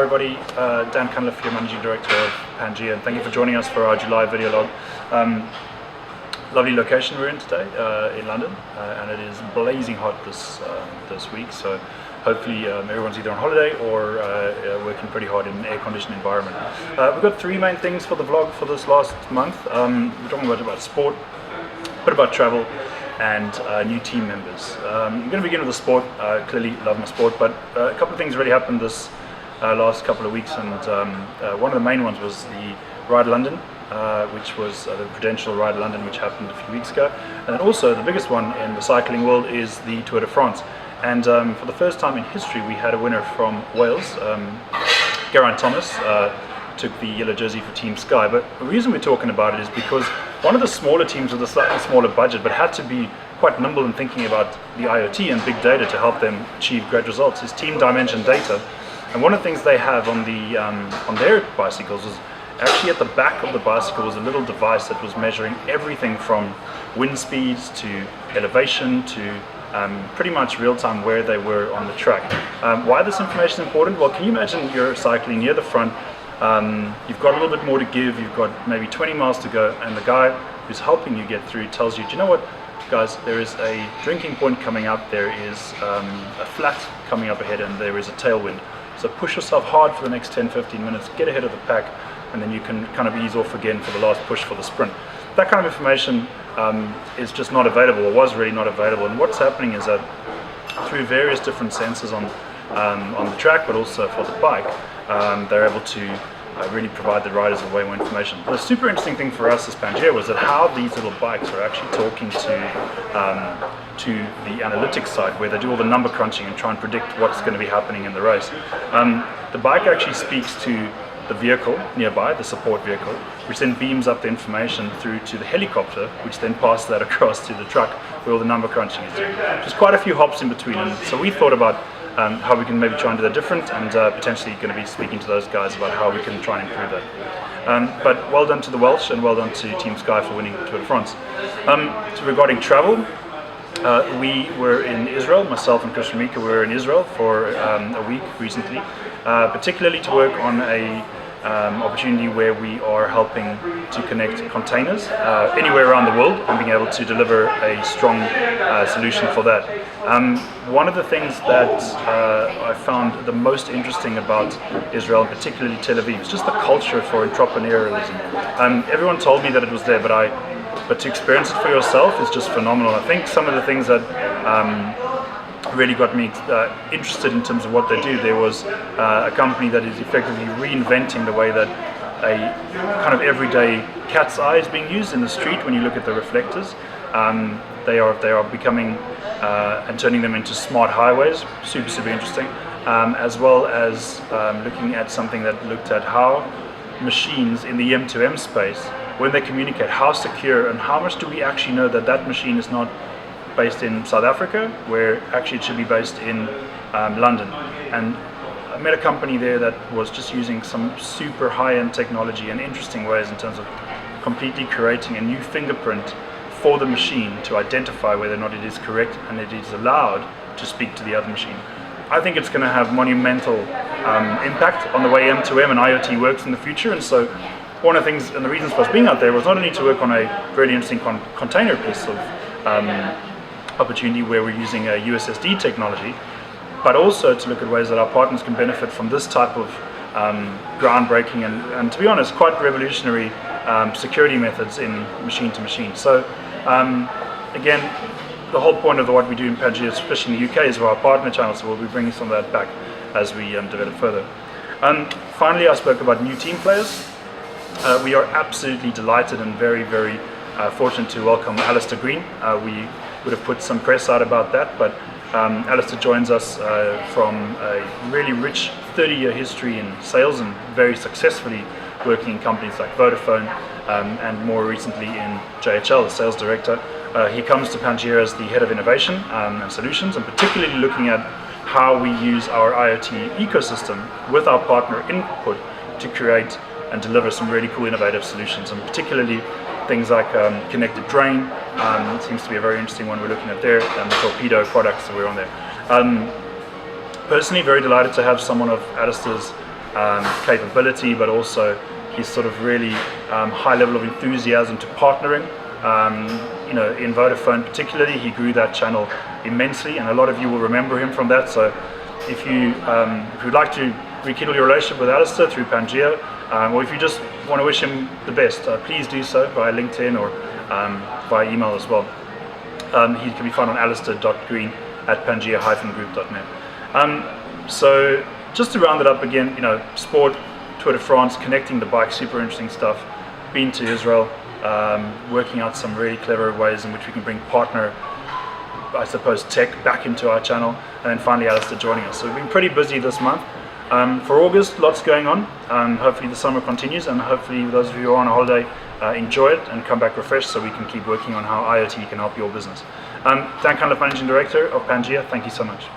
everybody. Dan Cunliffe, your Managing Director of Pangea, and thank you for joining us for our July video log. Lovely location we're in today in London, and it is blazing hot this week, so hopefully everyone's either on holiday or working pretty hard in an air-conditioned environment. We've got three main things for the vlog for this last month. We're talking about sport, a bit about travel, and new team members. I'm going to begin with the sport. Clearly love my sport, but a couple of things really happened this last couple of weeks, and one of the main ones was the Ride London, which was the Prudential Ride London, which happened a few weeks ago. And then also the biggest one in the cycling world is the Tour de France. And for the first time in history, we had a winner from Wales. Geraint Thomas took the yellow jersey for Team Sky. But the reason we're talking about it is because one of the smaller teams with a slightly smaller budget, but had to be quite nimble in thinking about the IoT and big data to help them achieve great results, is Team Dimension Data. And one of the things they have on their bicycles was actually at the back of the bicycle was a little device that was measuring everything from wind speeds to elevation to pretty much real-time where they were on the track. Why this information is important? Well, can you imagine you're cycling near the front, you've got a little bit more to give, you've got maybe 20 miles to go, and the guy who's helping you get through tells you, do you know what, guys, there is a drinking point coming up, there is a flat coming up ahead, and there is a tailwind. So push yourself hard for the next 10-15 minutes, get ahead of the pack, and then you can kind of ease off again for the last push for the sprint. That kind of information is just not available, or was really not available. And what's happening is that through various different sensors on the track, but also for the bike, they're able to really provide the riders with way more information. The super interesting thing for us as Pangea was that how these little bikes are actually talking to the analytics side, where they do all the number crunching and try and predict what's going to be happening in the race. The bike actually speaks to the vehicle nearby, the support vehicle, which then beams up the information through to the helicopter, which then passes that across to the truck where all the number crunching is doing. There's quite a few hops in between, and so we thought about how we can maybe try and do that different, and potentially going to be speaking to those guys about how we can try and improve that. But well done to the Welsh, and well done to Team Sky for winning the Tour de France. So regarding travel, we were in Israel, myself and Chris Ramika were in Israel for a week recently, particularly to work on a opportunity where we are helping to connect containers anywhere around the world and being able to deliver a strong solution for that. One of the things that I found the most interesting about Israel, and particularly Tel Aviv, is just the culture for entrepreneurialism. Everyone told me that it was there, but to experience it for yourself is just phenomenal. I think some of the things that really got me interested in terms of what they do, there was a company that is effectively reinventing the way that a kind of everyday cat's eye is being used in the street when you look at the reflectors. They are becoming and turning them into smart highways, super interesting, as well as looking at something that looked at how machines in the M2M space, when they communicate, how secure and how much do we actually know that that machine is not based in South Africa, where actually it should be based in London. And I met a company there that was just using some super high-end technology and interesting ways in terms of completely creating a new fingerprint for the machine to identify whether or not it is correct and it is allowed to speak to the other machine. I think it's going to have monumental impact on the way M2M and IoT works in the future. And so one of the things and the reasons for us being out there was not only to work on a really interesting container piece of opportunity where we're using a USSD technology, but also to look at ways that our partners can benefit from this type of groundbreaking and to be honest, quite revolutionary security methods in machine to machine. So again, the whole point of what we do in Pangea, especially in the UK, is for our partner channels, so we'll be bringing some of that back as we develop further. Finally, I spoke about new team players. We are absolutely delighted and very fortunate to welcome Alistair Green. We would have put some press out about that, but Alistair joins us from a really rich 30-year history in sales and very successfully working in companies like Vodafone and more recently in JHL as sales director. He comes to Pangea as the head of innovation and solutions, and particularly looking at how we use our IoT ecosystem with our partner input to create and deliver some really cool innovative solutions, and particularly things like connected drain. Seems to be a very interesting one we're looking at there, and the torpedo products that we're on there. Personally, very delighted to have someone of Alistair's capability, but also his sort of really high level of enthusiasm to partnering. In Vodafone particularly, he grew that channel immensely, and a lot of you will remember him from that. So if you'd like to rekindle your relationship with Alistair through Pangea, or if you just want to wish him the best, please do so via LinkedIn or via email as well. He can be found on alistair.green@pangea-group.net. So just to round it up again, sport, Tour de France, connecting the bike, super interesting stuff. Been to Israel, working out some really clever ways in which we can bring partner, I suppose, tech back into our channel, and then finally Alistair joining us. So we've been pretty busy this month. For August, lots going on. Hopefully the summer continues, and hopefully those of you who are on a holiday enjoy it and come back refreshed, so we can keep working on how IoT can help your business. Dan Cunliffe, Managing Director of Pangea, thank you so much.